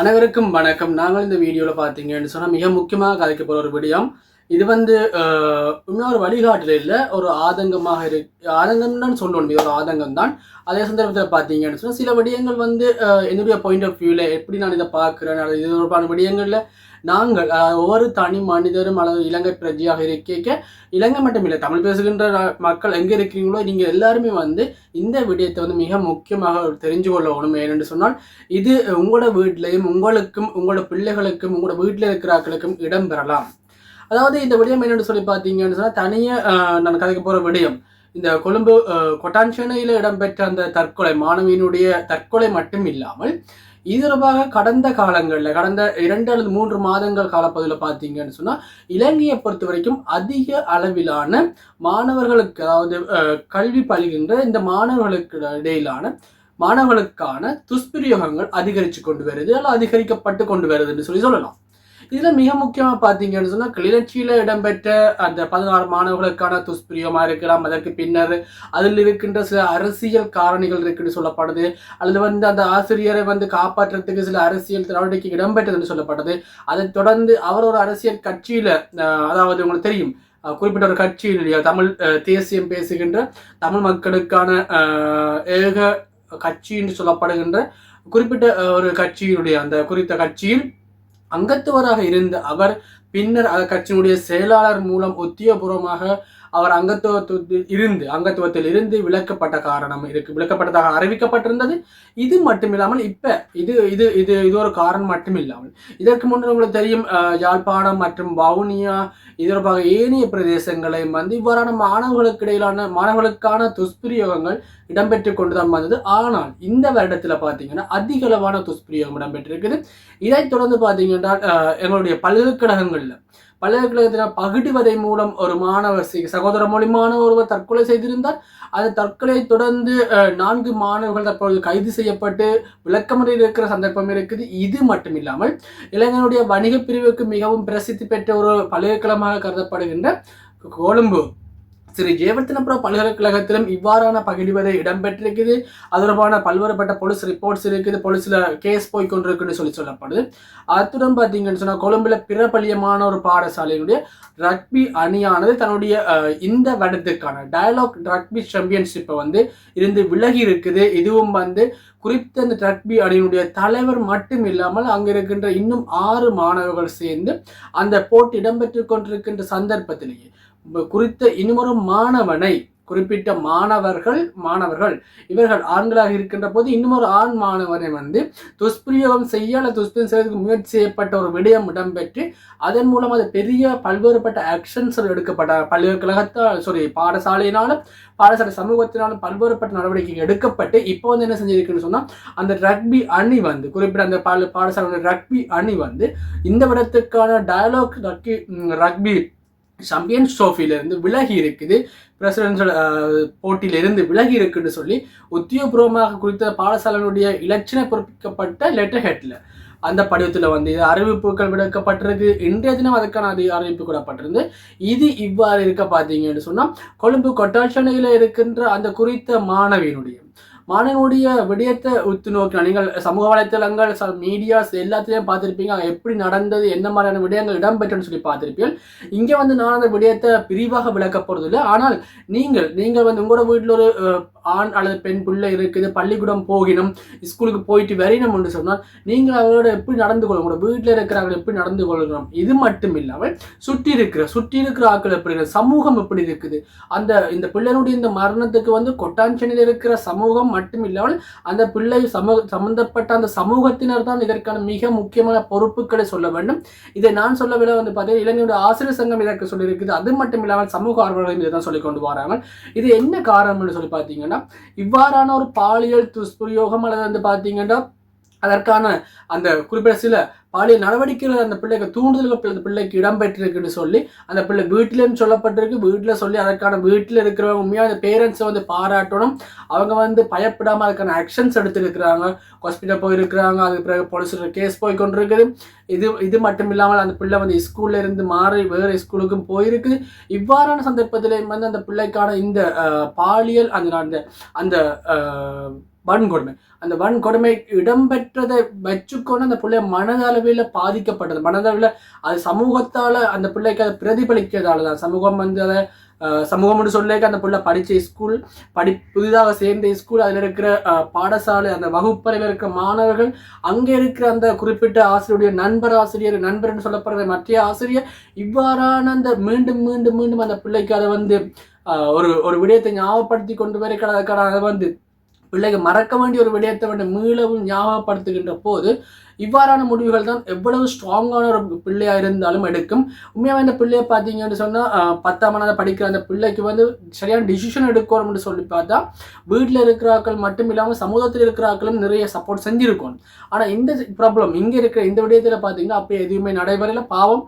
அனைவருக்கும் வணக்கம். நாங்கள் இந்த வீடியோவில் பார்த்தீங்கன்னு சொன்னால் மிக முக்கியமாக கதைக்க போகிற ஒரு விடயம். இது வந்து இன்னொரு வழிகாட்டில் இல்லை, ஒரு ஆதங்கமாக ஆதங்கம்னு சொல்லணும். இது ஒரு ஆதங்கம் தான். அதே சந்தர்ப்பத்தில் பார்த்தீங்கன்னு சொன்னால் சில விடயங்கள் வந்து என்னுடைய பாயிண்ட் ஆஃப் வியூவில் எப்படி நான் இதை பார்க்குறேன், அது இது தொடர்பான விடயங்களில் நாங்கள் ஒவ்வொரு தனி மனிதரும் அல்லது இலங்கை பிரஜையாக இருக்க இலங்கை மட்டும் இல்லை, தமிழ் பேசுகின்ற மக்கள் எங்கே இருக்கிறீங்களோ நீங்கள் எல்லாருமே வந்து இந்த விடயத்தை வந்து மிக முக்கியமாக தெரிஞ்சு கொள்ளணும். ஏனென்று சொன்னால் இது உங்களோட வீட்டிலையும் உங்களுக்கும் உங்களோட பிள்ளைகளுக்கும் உங்களோட வீட்டில் இருக்கிறாக்களுக்கும் இடம் பெறலாம். அதாவது இந்த விடயம் என்னென்னு சொல்லி பார்த்தீங்கன்னு சொன்னால் தனியாக நான் கதைக்க போகிற விடயம் இந்த கொழும்பு கொட்டான்சேனையில் இடம்பெற்ற அந்த தற்கொலை, மாணவியினுடைய தற்கொலை மட்டும் இல்லாமல் இது தொடர்பாக கடந்த காலங்களில் கடந்த 2 அல்லது 3 மாதங்கள் காலப்பகுதியில் பார்த்தீங்கன்னு சொன்னால் இலங்கையை பொறுத்த வரைக்கும் அதிக அளவிலான மாணவர்களுக்கு, அதாவது கல்வி பயில்கின்ற இந்த மாணவர்களுக்கு இடையிலான மாணவர்களுக்கான துஷ்பிரயோகங்கள் அதிகரித்து கொண்டு வருது, அல்ல அதிகரிக்கப்பட்டு கொண்டு வருதுன்னு சொல்லலாம். இதில் மிக முக்கியமாக பார்த்தீங்கன்னு சொன்னால் கிளிநொச்சியில் இடம்பெற்ற அந்த 16 மாணவர்களுக்கான துஷ்பிரயோகமாக இருக்கலாம். அதற்கு பின்னர் அதில் இருக்கின்ற சில அரசியல் காரணிகள் இருக்குன்னு சொல்லப்படுது, அல்லது வந்து அந்த ஆசிரியரை வந்து காப்பாற்றுறதுக்கு சில அரசியல் நடவடிக்கை இடம்பெற்றதுன்னு சொல்லப்பட்டது. அதை தொடர்ந்து அவர் ஒரு அரசியல் கட்சியில், அதாவது உங்களுக்கு தெரியும், குறிப்பிட்ட ஒரு கட்சியில் இல்லையா, தமிழ் தேசியம் பேசுகின்ற தமிழ் மக்களுக்கான ஏக கட்சி என்று சொல்லப்படுகின்ற குறிப்பிட்ட ஒரு கட்சியினுடைய அந்த குறித்த கட்சியில் அங்கத்துவராக இருந்த அவர் பின்னர் கட்சியினுடைய செயலாளர் மூலம் உத்தியோகபூர்வமாக அவர் அங்கத்துவத்தில் இருந்து விலக்கப்பட்டதாக அறிவிக்கப்பட்டிருந்தது. இது மட்டும் இல்லாமல் இப்ப இது ஒரு காரணம் மட்டும் இல்லாமல் இதற்கு முன்னர் உங்களுக்கு தெரியும், யாழ்ப்பாணம் மற்றும் வவுனியா இதற்காக ஏனைய பிரதேசங்களையும் வந்து இவ்வாறான மாணவர்களுக்கான துஷ்பிரயோகங்கள் இடம்பெற்று கொண்டுதான் வந்தது. ஆனால் இந்த வருடத்துல பாத்தீங்கன்னா அதிக அளவான துஷ்பிரயோகம் இடம்பெற்றிருக்குது. இதைத் தொடர்ந்து பாத்தீங்கன்னா எங்களுடைய பல்கலைக்கழகத்தில் பகுடிவதை மூலம் ஒரு மாணவர் சகோதர மொழி மாணவர் ஒருவர் தற்கொலை செய்திருந்தார். அந்த தற்கொலையை தொடர்ந்து 4 மாணவர்கள் தற்பொழுது கைது செய்யப்பட்டு விளக்கமறையில் இருக்கிற சந்தர்ப்பம் இருக்குது. இது மட்டும் இல்லாமல் இளைஞனுடைய வணிக பிரிவுக்கு மிகவும் பிரசித்தி பெற்ற ஒரு பல்கலைக்கழகமாக கருதப்படுகின்ற கொழும்பு ஸ்ரீ ஜெயவர்தனபுர பல்கலைக்கழகத்திலும் இவ்வாறான பகிர்வதை இடம்பெற்றிருக்குது. அது தொடர்பான பல்வேறுபட்ட போலீஸ் ரிப்போர்ட்ஸ் இருக்குது, போலீஸ்ல கேஸ் போய்கொண்டிருக்குன்னு சொல்லப்படுது. அத்துடன் பார்த்தீங்கன்னு சொன்னால் கொழும்புல பிரபலியமான ஒரு பாடசாலையினுடைய ரக்பி அணியானது தன்னுடைய இந்த வருடத்துக்கான டயலாக் ரக்பி சாம்பியன்ஷிப்பை வந்து இருந்து விலகி இருக்குது. இதுவும் வந்து குறித்த இந்த ரக்பி அணியினுடைய தலைவர் மட்டும் இல்லாமல் அங்கு இருக்கின்ற இன்னும் 6 மாணவர்கள் சேர்ந்து அந்த போட்டி இடம்பெற்று கொண்டிருக்கின்ற சந்தர்ப்பத்திலேயே குறித்த இன்னொரு குறிப்பிட்ட மாணவர்கள் இவர்கள் ஆண்களாக இருக்கின்ற போது இன்னொரு ஆண் மாணவனை வந்து துஷ்பிரயோகம் செய்வதற்கு முயற்சி செய்யப்பட்ட ஒரு விடயம் இடம்பெற்று அதன் மூலம் அது பெரிய பல்வேறுபட்ட ஆக்ஷன்ஸ் எடுக்கப்பட்ட பல்கலைக்கழகத்தால் பாடசாலை சமூகத்தினாலும் பல்வேறுபட்ட நடவடிக்கைகள் எடுக்கப்பட்டு இப்போ வந்து என்ன செஞ்சிருக்குன்னு சொன்னா அந்த ரக்பி அணி வந்து குறிப்பிட்ட அந்த பாடசாலை ரக்பி அணி வந்து இந்த விடத்துக்கான டயலாக் ரக்பி சாம்பியன்ஸ் ட்ரோஃபியிலிருந்து விலகி இருக்குது, பிரசிடென்ஷியல் போட்டியிலிருந்து விலகி இருக்குன்னு சொல்லி உத்தியோகபூர்வமாக குறித்த பாடசாலையினுடைய இலட்சணை பொறுப்பிக்கப்பட்ட லெட்டர் ஹெட்ல அந்த படிவத்தில் வந்து இது அறிவிப்புகள் விடுக்கப்பட்டிருக்கு. இன்றைய தினம் அதுக்கான அறிவிப்பு கூடப்பட்டிருந்து. இது இவ்வாறு இருக்க பார்த்தீங்கன்னு சொன்னால் கொழும்பு கொட்டான்சேனையில் இருக்கின்ற அந்த குறித்த மாணவியினுடைய விடயத்தை உத்து நோக்கினா நீங்கள் சமூக வலைத்தளங்கள் மீடியாஸ் எல்லாத்தையும் பார்த்துருப்பீங்க. எப்படி நடந்தது, என்ன மாதிரியான விடயங்கள் இடம்பெற்றுன்னு சொல்லி பார்த்துருப்பீர்கள். இங்கே வந்து நான் அந்த விடயத்தை பிரிவாக விளக்க போகிறது இல்லை. ஆனால் நீங்கள் வந்து உங்களோட வீட்டில் ஒரு ஆண் அல்லது பெண் பிள்ளை இருக்குது, பள்ளிக்கூடம் போகணும், ஸ்கூலுக்கு போயிட்டு வரணும் என்று சொன்னால் நீங்கள் அவரோட எப்படி நடந்து கொள்ளணும், உங்களோட வீட்டில் இருக்கிறவங்க எப்படி நடந்து கொள்ளணும். இது மட்டும் இல்லாமல் சுற்றி இருக்கிற ஆட்கள் எப்படி, சமூகம் எப்படி இருக்குது, இந்த பிள்ளையினுடைய இந்த மரணத்துக்கு வந்து கொட்டான்சேனையில் இருக்கிற சமூகம் மட்டும் இல்லாமல் அந்த பிள்ளை சம்பந்தப்பட்ட அந்த சமூகத்தினர் தான் இதற்கான மிக முக்கியமான பொறுப்புகளை சொல்ல வேண்டும். இதை நான் சொல்லவில்லை வந்து பார்த்தீங்கன்னா இலங்கையோட ஆசிரியர் சங்கம் இதற்கு சொல்லியிருக்குது. அது மட்டும் இல்லாமல் சமூக ஆர்வலர்களும் இதை தான் சொல்லி கொண்டு வராங்க. இது என்ன காரணம்னு சொல்லி பார்த்தீங்கன்னா இவ்வாறான ஒரு பாலியல் துஷ்பிரயோகம் அல்லது வந்து பார்த்தீங்கன்னா அதற்கான அந்த குறிப்பிட்ட சில பாலியல் நடவடிக்கைகள் அந்த பிள்ளைக்கு தூண்டுதல்கள் அந்த பிள்ளைக்கு இடம்பெற்றிருக்குன்னு சொல்லி அந்த பிள்ளை வீட்டிலேன்னு சொல்லப்பட்டிருக்கு. வீட்டில் சொல்லி அதற்கான வீட்டில் இருக்கிறவங்க உண்மையாக அந்த பேரண்ட்ஸை வந்து பாராட்டணும். அவங்க வந்து பயப்படாமல் அதுக்கான ஆக்ஷன்ஸ் எடுத்துருக்கிறாங்க, ஹாஸ்பிட்டல் போயிருக்கிறாங்க. அதுக்கு பிறகு போலீஸில் கேஸ் போய் கொண்டிருக்குது. இது மட்டும் இல்லாமல் அந்த பிள்ளை வந்து ஸ்கூல்ல இருந்து மாறி வேறு ஸ்கூலுக்கும் போயிருக்கு. இவ்வாறான சந்தர்ப்பத்தில் வந்து அந்த பிள்ளைக்கான இந்த பாலியல் அந்த வன்கொடுமை. அந்த வன்கொடுமை இடம்பெற்றதை வச்சுக்கொண்டு அந்த பிள்ளை மனதளவில் பாதிக்கப்பட்டது. மனதளவில் அது சமூகத்தால் அந்த பிள்ளைக்கு அதை பிரதிபலிக்கிறதால தான் சமூகம் வந்து அதை சமூகம்னு சொல்லிக்க அந்த பிள்ளை படித்த ஸ்கூல் புதிதாக சேர்ந்த ஸ்கூல் அதில் இருக்கிற பாடசாலை அந்த வகுப்பறையில் இருக்கிற மாணவர்கள் அங்கே இருக்கிற அந்த குறிப்பிட்ட ஆசிரியருடைய நண்பர்னு சொல்லப்படுற மற்ற ஆசிரியர் இவ்வாறான அந்த மீண்டும் மீண்டும் மீண்டும் அந்த பிள்ளைக்கு அதை வந்து ஒரு விடயத்தை ஞாபகப்படுத்தி கொண்டு வரைக்கான அதை வந்து பிள்ளைக்கு மறக்க வேண்டிய ஒரு விடயத்தை வந்து மீளவும் ஞாபகப்படுத்துகின்ற போது இவ்வாறான முடிவுகள் தான் எவ்வளவு ஸ்ட்ராங்கான ஒரு பிள்ளையா இருந்தாலும் எடுக்கும். உண்மையாக இந்த பிள்ளையை பார்த்தீங்கன்னு சொன்னால் 10ஆம் ஆண்டு படிக்கிற அந்த பிள்ளைக்கு வந்து சரியான டிசிஷன் எடுக்கணும்னு சொல்லி பார்த்தா வீட்டில் இருக்கிறாக்கள் மட்டும் இல்லாமல் சமூகத்தில் இருக்கிறாக்களும் நிறைய சப்போர்ட் செஞ்சுருக்கணும். ஆனால் இந்த ப்ராப்ளம் இங்கே இருக்கிற இந்த விடயத்தில் பார்த்தீங்கன்னா அப்போ எதுவுமே நடைபெறல. பாவம்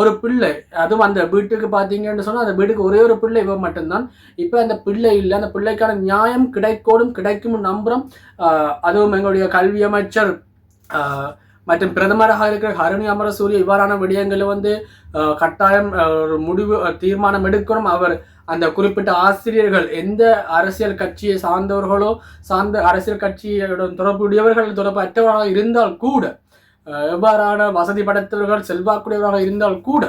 ஒரு பிள்ளை, அதுவும் அந்த வீட்டுக்கு பார்த்தீங்கன்னு சொன்னால் அந்த வீட்டுக்கு ஒரே ஒரு பிள்ளை இவ மட்டும்தான். இப்போ அந்த பிள்ளை இல்லை, அந்த பிள்ளைக்கான நியாயம் கிடைக்கும் நம்புகிறோம். அதுவும் எங்களுடைய கல்வி அமைச்சர் மற்றும் பிரதமராக இருக்கிற ஹரணி அமரசூரிய இவ்வாறான விடயங்களை வந்து கட்டாயம் ஒரு முடிவு தீர்மானம் எடுக்கணும். அவர் அந்த குறிப்பிட்ட ஆசிரியர்கள் எந்த அரசியல் கட்சியை சார்ந்தவர்களோ அரசியல் கட்சியுடன் தொடர்பு அற்றவர்களாக இருந்தால் கூட, எவ்வாறான வசதி படைத்தவர்கள் செல்வாக்குடையவராக இருந்தால் கூட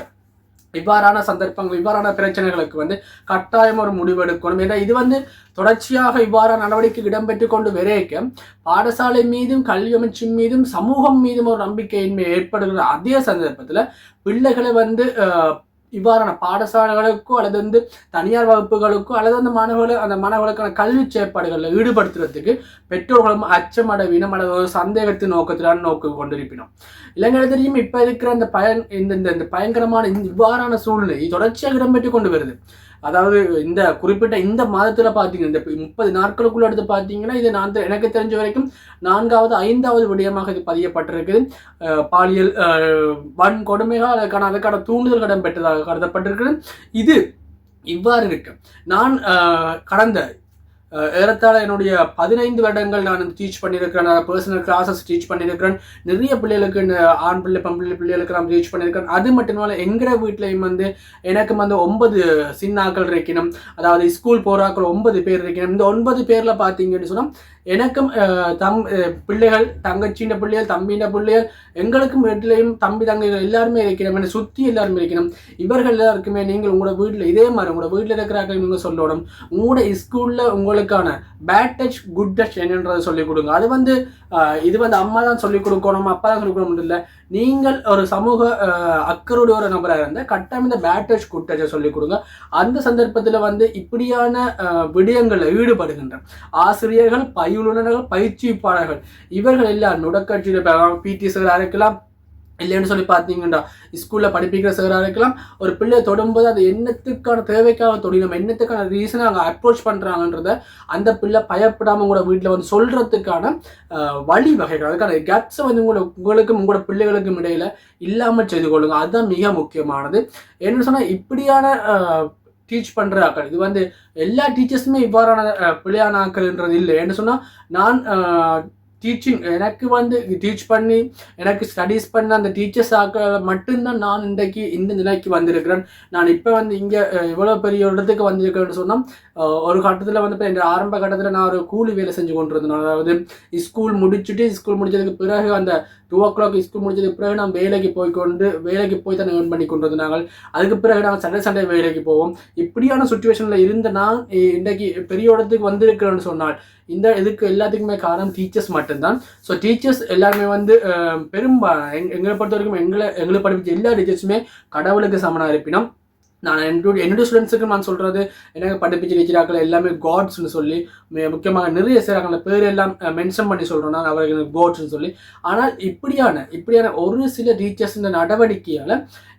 இவ்வாறான சந்தர்ப்பங்கள் இவ்வாறான பிரச்சனைகளுக்கு வந்து கட்டாயம் ஒரு முடிவெடுக்கணும். ஏன்னா இது வந்து தொடர்ச்சியாக இவ்வாறான நடவடிக்கை இடம்பெற்று கொண்டு விரைக்க பாடசாலை மீதும் கல்வி அமைச்சின் மீதும் சமூகம் மீதும் ஒரு நம்பிக்கையின்மை ஏற்படுகிற அதே சந்தர்ப்பத்தில் பிள்ளைகளை வந்து இவ்வாறான பாடசாலைகளுக்கோ அல்லது வந்து தனியார் வகுப்புகளுக்கோ அல்லது அந்த மாணவர்களுக்கான கல்வி செயற்பாடுகளில் ஈடுபடுத்துறதுக்கு பெற்றோர்களும் அச்சமடைவினம் அல்லது ஒரு சந்தேகத்தின் நோக்கத்திலான நோக்கு கொண்டிருப்பினோம். இளைஞர்கள் தெரியும் இப்போ இருக்கிற அந்த இந்த பயங்கரமான இவ்வாறான சூழ்நிலை தொடர்ச்சியாக இடம்பெற்று கொண்டு வருது. அதாவது இந்த குறிப்பிட்ட இந்த மாதத்தில் பார்த்தீங்கன்னா இந்த 30 நாட்களுக்குள்ள எடுத்து பார்த்தீங்கன்னா இது எனக்கு தெரிஞ்ச வரைக்கும் 4வது 5வது விடயமாக இது பதியப்பட்டிருக்குது. பாலியல் வன்கொடுமைகள் அதுக்கான தூண்டுதல் இடம்பெற்றதாக கருதப்பட்டிருக்கிறது. இது இவ்வாறு இருக்கு. நான் கடந்த ஏறத்தாழ என்னுடைய 15 வருடங்கள் நான் டீச் பண்ணியிருக்கிறேன். பர்சனல் கிளாஸஸ் டீச் பண்ணியிருக்கிறேன். நிறைய பிள்ளைகளுக்கு ஆண் பிள்ளை பிள்ளைகளுக்கு நான் டீச் பண்ணியிருக்கிறேன். அது மட்டும் எங்கிற வீட்லையும் வந்து எனக்கு வந்து 9 சின்னாக்கள் இருக்கணும். அதாவது ஸ்கூல் போகிறாக்கள் 9 பேர் இருக்கணும். இந்த 9 பேரில் பார்த்தீங்கன்னு சொன்னால் எனக்கும் பிள்ளைகள், தங்கச்சின்ற பிள்ளைகள், தம்பின்ற பிள்ளைகள், எங்களுக்கும் வீட்டிலையும் தம்பி தங்கைகள் எல்லாருமே இருக்கணும். என்னை சுற்றி எல்லாருமே இருக்கணும். இவர்கள் எல்லாருக்குமே நீங்கள் உங்களோட வீட்டில் இதே மாதிரி உங்களோட வீட்டில் இருக்கிறார்கள் நீங்கள் சொல்லணும். உங்களோட ஸ்கூலில் உங்களுக்கான பேட் டச் குட் டச் என்னன்றதை சொல்லிக் கொடுங்க. அது வந்து இது வந்து அம்மா தான் சொல்லிக் கொடுக்கணும், அப்பா தான் சொல்லிக் கொடுக்கணும் இல்லை. நீங்கள் ஒரு சமூக அக்கறையுடைய ஒரு நபராக இருந்தால் கட்டாயம் இந்த பேட் டச் குட் டச்சை சொல்லிக் கொடுங்க. அந்த சந்தர்ப்பத்தில் வந்து இப்படியான விடயங்களில் ஈடுபடுகின்ற ஆசிரியர்கள், பயிலுநர்கள், பயிற்சிப்பாளர்கள் இவர்கள் எல்லாரும் நுடக்கட்சியில் பிடி சாராக இருக்கலாம், இல்லைன்னு சொல்லி பார்த்தீங்கன்னா ஸ்கூலில் படிப்பிக்கிற சாராக இருக்கலாம். ஒரு பிள்ளையை தொடும்போது அது என்னத்துக்கான தேவைக்காக தொடினோம், என்னத்துக்கான ரீசனை அவங்க அப்ரோச் பண்ணுறாங்கன்றத அந்த பிள்ளை பயப்படாமல் உங்களோட வீட்டில் வந்து சொல்கிறதுக்கான வழிவகைகள், அதுக்கான கட்ஸை வந்து உங்களுக்கும் உங்களோட பிள்ளைகளுக்கும் இடையில இல்லாமல் செய்து கொள்ளுங்க. அதுதான் மிக முக்கியமானது. என்ன சொன்னால் இப்படியான டீச் பண்ணுற ஆக்கள், இது வந்து எல்லா டீச்சர்ஸுமே இவ்வாறான பிள்ளையான ஆக்கள்ன்றது இல்லை. என்ன சொன்னால் நான் டீச்சிங் எனக்கு வந்து டீச் பண்ணி எனக்கு ஸ்டடீஸ் பண்ண அந்த டீச்சர்ஸ் ஆக்கள் மட்டும்தான் நான் இன்றைக்கு இந்த நிலைக்கு வந்திருக்கிறேன். நான் இப்போ வந்து இங்கே இவ்வளோ பெரிய இடத்துக்கு வந்திருக்கிறேன்னு சொன்னால் ஒரு கட்டத்தில் வந்து இப்போ எங்கள் ஆரம்ப கட்டத்தில் நான் ஒரு கூலி வேலை செஞ்சு கொண்டு இருந்தேன். அதாவது ஸ்கூல் முடிச்சதுக்கு பிறகு அந்த 2 o'clock ஸ்கூல் முடிச்சதுக்கு பிறகு நான் வேலைக்கு போய் தான் ஏர்ன் பண்ணி கொண்டு இருந்தாங்க. அதுக்கு பிறகு நாங்கள் சண்டே வேலைக்கு போவோம். இப்படியான சுச்சுவேஷனில் இருந்த நான் இன்றைக்கு பெரிய இடத்துக்கு வந்திருக்கிறேன்னு சொன்னால் இந்த இதுக்கு எல்லாத்துக்குமே காரணம் டீச்சர்ஸ் மட்டும்தான். ஸோ டீச்சர்ஸ் எல்லாருமே வந்து எங்களை பொறுத்த வரைக்கும் எங்களை படிப்பிச்ச எல்லா டீச்சர்ஸுமே கடவுளுக்கு சமனாக இருப்பினோம். நான் என்னுடைய ஸ்டூடெண்ட்ஸுக்கு நான் சொல்கிறது எனக்கு படிப்பிச்சு டீச்சராக்கள் எல்லாமே காட்ஸ்ன்னு சொல்லி முக்கியமாக நிறைய சேராங்கள பேர் எல்லாம் மென்ஷன் பண்ணி சொல்கிறோம் நான் அவர்களுக்கு காட்ஸ்ன்னு சொல்லி. ஆனால் இப்படியான ஒரு சில டீச்சர்ஸ் இந்த நடவடிக்கையால்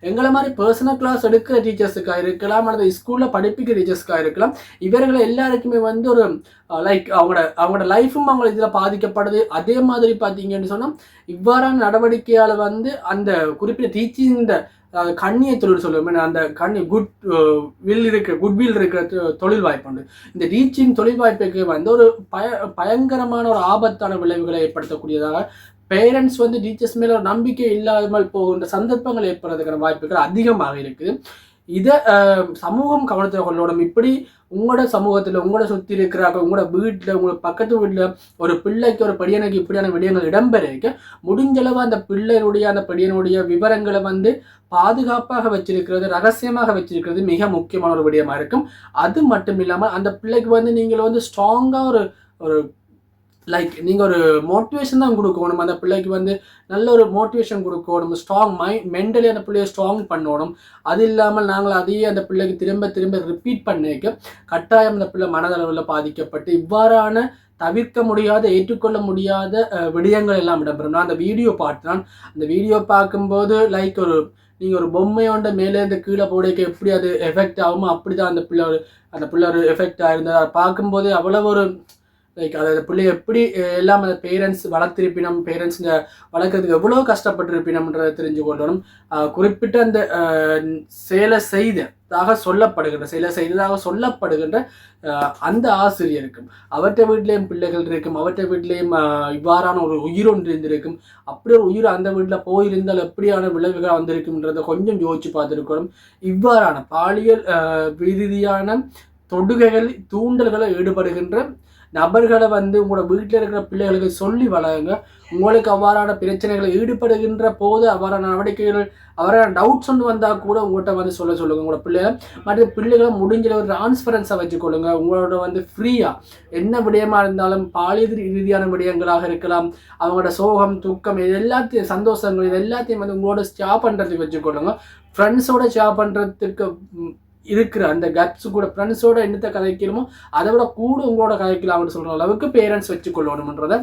எங்களை மாதிரி பர்சனல் கிளாஸ் எடுக்கிற டீச்சர்ஸுக்காக இருக்கலாம் அல்லது ஸ்கூலில் படிப்பிக்கிற டீச்சர்ஸுக்காக இருக்கலாம், இவர்களை எல்லாருக்குமே வந்து ஒரு லைக் அவங்களோட லைஃபும் அவங்க இதில் பாதிக்கப்படுது. அதே மாதிரி பார்த்தீங்கன்னு சொன்னால் இவ்வாறான நடவடிக்கையால் வந்து அந்த குறிப்பிட்ட டீச்சிங் கண்ணிய தொழில் சொல்லுவோம், அந்த குட் வில் இருக்கிற தொழில் வாய்ப்பு உண்டு. இந்த டீச்சிங் தொழில் வாய்ப்புக்கு வந்து ஒரு பயங்கரமான ஒரு ஆபத்தான விளைவுகளை ஏற்படுத்தக்கூடியதாக பேரண்ட்ஸ் வந்து டீச்சர்ஸ் மேலே ஒரு நம்பிக்கை இல்லாமல் போகின்ற சந்தர்ப்பங்கள் ஏற்படுறதுக்கான வாய்ப்புகள் அதிகமாக இருக்குது. இதை சமூகம் கவனத்தில் கொள்ளணும். இப்படி உங்களோட சமூகத்தில் உங்களோட சுற்றி இருக்கிறாங்க, உங்களோட வீட்டில், உங்களோட பக்கத்து வீட்டில் ஒரு பிள்ளைக்கு ஒரு படியனுக்கு இப்படியான விடயங்கள் இடம்பெற முடிஞ்சளவு அந்த பிள்ளையுடைய அந்த படியனுடைய விவரங்களை வந்து பாதுகாப்பாக வச்சிருக்கிறது, ரகசியமாக வச்சிருக்கிறது மிக முக்கியமான ஒரு விடயமா இருக்கும். அது மட்டும் இல்லாமல் அந்த பிள்ளைக்கு வந்து நீங்கள் வந்து ஸ்ட்ராங்காக ஒரு லைக் நீங்கள் ஒரு மோட்டிவேஷன் தான் கொடுக்கணும். அந்த பிள்ளைக்கு வந்து நல்ல ஒரு மோட்டிவேஷன் கொடுக்கணும், ஸ்ட்ராங் மென்டலி அந்த பிள்ளையை ஸ்ட்ராங் பண்ணணும். அது இல்லாமல் நாங்கள் அதையே அந்த பிள்ளைக்கு திரும்ப திரும்ப ரிப்பீட் பண்ணிக்க கட்டாயம் அந்த பிள்ளை மனதளவில் பாதிக்கப்பட்டு இவ்வாறான தவிர்க்க முடியாத ஏற்றுக்கொள்ள முடியாத விடயங்கள் எல்லாம் இடம்பெறும். நான் அந்த வீடியோ பார்த்தேன். அந்த வீடியோ பார்க்கும்போது லைக் நீங்கள் ஒரு பொம்மையோண்ட மேலேருந்து கீழே போடைக்க எப்படி அது எஃபெக்ட் ஆகுமோ அப்படி தான் அந்த பிள்ளை ஒரு எஃபெக்ட் ஆயிருந்தது. அதை பார்க்கும்போது அவ்வளோ ஒரு லைக் அதை பிள்ளைய எப்படி எல்லாம் அந்த பேரண்ட்ஸ் வளர்த்திருப்பினம், பேரண்ட்ஸ் வளர்க்குறதுக்கு எவ்வளோ கஷ்டப்பட்டிருப்பினம்ன்றதை தெரிஞ்சு கொள்ளணும். குறிப்பிட்ட அந்த செயலை செய்ததாக சொல்லப்படுகின்ற அந்த ஆசிரியருக்கும் அவற்றை வீட்டிலையும் பிள்ளைகள் இருக்கும், அவற்றை வீட்டிலையும் இவ்வாறான ஒரு உயிர் ஒன்று இருந்திருக்கும். அப்படி ஒரு உயிர் அந்த வீட்டில் போயிருந்தால் எப்படியான விளைவுகள் வந்திருக்கும்ன்றதை கொஞ்சம் யோசிச்சு பார்த்துருக்கணும். இவ்வாறான பாலியல் ரீதியான தொடுகைகள் தூண்டல்களை ஈடுபடுகின்ற நபர்களை வந்து உங்களோட வீட்டில் இருக்கிற பிள்ளைகளுக்கு சொல்லி வளருங்க. உங்களுக்கு அவ்வாறான பிரச்சனைகளை ஈடுபடுகின்ற போது அவ்வாறான நடவடிக்கைகள் அவரான டவுட்ஸ் ஒன்று வந்தால் கூட உங்கள்கிட்ட வந்து சொல்லுங்கள் உங்களோட பிள்ளைகளை. மற்ற பிள்ளைகளை முடிஞ்ச ஒரு டிரான்ஸ்பரன்ஸை வச்சுக்கொள்ளுங்க. உங்களோட வந்து ஃப்ரீயாக என்ன விடயமாக இருந்தாலும் பாலியல் ரீதியான விடயங்களாக இருக்கலாம், அவங்களோட சோகம் துக்கம் இது எல்லாத்தையும் சந்தோஷங்கள் இது எல்லாத்தையும் வந்து உங்களோட ஷேர் பண்ணுறதுக்கு வச்சுக்கொள்ளுங்க. ஃப்ரெண்ட்ஸோட ஷேர் பண்ணுறதுக்கு இருக்கிற அந்த கட்ஸ் கூட ஃப்ரெண்ட்ஸோட என்னத்தை கதைக்கணுமோ அதை விட கூட உங்களோட கதைக்கலாம்னு சொல்கிற அளவுக்கு பேரண்ட்ஸ் வச்சுக்கொள்ளணுன்றதை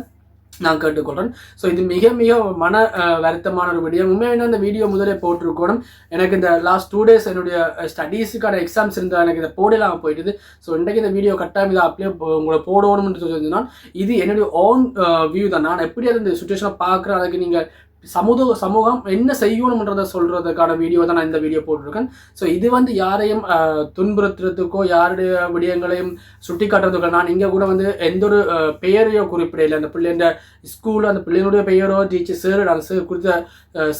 நான் கேட்டுக்கொள்கிறேன். ஸோ இது மிக மிக மன வருத்தமான ஒரு வீடியோ. உண்மையாக அந்த வீடியோ முதலே போட்டிருக்கணும். எனக்கு இந்த லாஸ்ட் 2 days என்னுடைய ஸ்டடீஸுக்கான எக்ஸாம்ஸ் இருந்தால் எனக்கு இதை போடலாம் போயிட்டுது. ஸோ இன்றைக்கு இந்த வீடியோ கட்டாயம் இதை அப்படியே உங்களை போடணும்னு சொல்லியிருந்தேன். இது என்னுடைய ஓன் வியூ தான். நான் எப்படி அது இந்த சுச்சுவேஷனை பார்க்குறேன், அதுக்கு நீங்கள் சமூகம் என்ன செய்யணும்ன்றதை சொல்றதுக்கான வீடியோ தான் நான் இந்த வீடியோ போட்டிருக்கேன். ஸோ இது வந்து யாரையும் துன்புறுத்துறதுக்கோ யாருடைய விடயங்களையும் சுட்டி காட்டுறதுக்கோ நான் இங்கே கூட வந்து எந்த ஒரு பெயரையோ குறிப்பிடையில அந்த பிள்ளைன்ற ஸ்கூலில் அந்த பிள்ளைகளுடைய பெயரோ டீச்சர் சேரு நான் குறித்த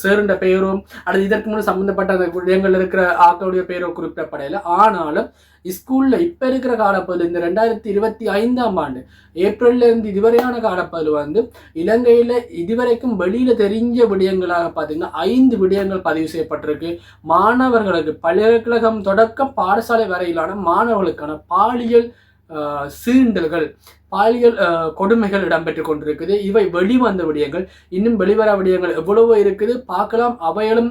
சேருன்ற பெயரோ அல்லது இதற்கு முன்னே சம்மந்தப்பட்ட அந்த விடயங்கள் இருக்கிற ஆக்களுடைய பெயரோ குறிப்பிடப்படையில. ஆனாலும் ஸ்கூலில் இப்போ இருக்கிற காலப்பகுதியில் இந்த 2025ஆம் ஆண்டு ஏப்ரல்லேருந்து இதுவரையான காலப்பகுதியில் வந்து இலங்கையில் இதுவரைக்கும் வெளியில் தெரிஞ்ச விடயங்களாக பார்த்தீங்கன்னா 5 விடயங்கள் பதிவு செய்யப்பட்டிருக்கு. மாணவர்களுக்கு பல்கலைக்கழகம் தொடக்கம் பாடசாலை வரையிலான மாணவர்களுக்கான பாலியல் சீண்டல்கள் பாலியல் கொடுமைகள் இடம்பெற்று கொண்டிருக்குது. இவை வெளிவந்த விடயங்கள், இன்னும் வெளிவர விடயங்கள் எவ்வளவோ இருக்குது பார்க்கலாம். அவைகளும்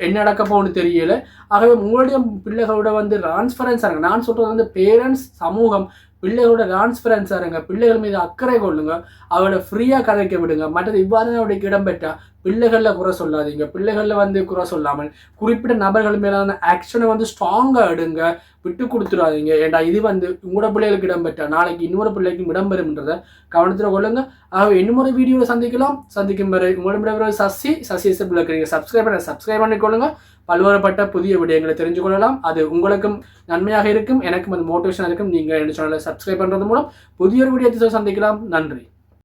என்ன நடக்க போகணும்னு தெரியல. ஆகவே உங்களுடைய பிள்ளைகளோட வந்து டிரான்ஸ்பரன்ஸாக இருங்க. நான் சொல்கிறது வந்து பேரண்ட்ஸ் சமூகம் பிள்ளைகளோட டிரான்ஸ்பரன்ஸாக இருங்க. பிள்ளைகள் மீது அக்கறை கொள்ளுங்க. அவளை ஃப்ரீயாக கதைக்க விடுங்க. மற்றது இவ்வாறு அவருடைய இடம்பெற்றா பிள்ளைகளில் குறை சொல்லாதீங்க. பிள்ளைகளில் வந்து குறை சொல்லாமல் குறிப்பிட்ட நபர்கள் மேலான ஆக்ஷனை வந்து ஸ்ட்ராங்காக எடுங்க, விட்டு கொடுத்துடாதீங்க. ஏண்டா இது வந்து உங்களோட பிள்ளைகளுக்கு இடம்பெற்றா நாளைக்கு இன்னொரு பிள்ளைக்கும் இடம்பெறும்ன்றதை கவனத்தில் கொள்ளுங்க. ஆகவே இன்னொரு வீடியோவில் சந்திக்கும் வரை உங்களோட சசி பிள்ளைக்கு சப்ஸ்கிரைப் பண்ணிக்கொள்ளுங்க. பல்வேறுபட்ட புதிய விடயங்களை தெரிஞ்சு கொள்ளலாம். அது உங்களுக்கும் நன்மையாக இருக்கும், எனக்கும் அது மோட்டிவேஷனாக இருக்கும். நீங்கள் என்ன சேனலை சப்ஸ்கிரைப் பண்ணுறது மூலம் புதிய ஒரு விடயத்தை சந்திக்கலாம். நன்றி.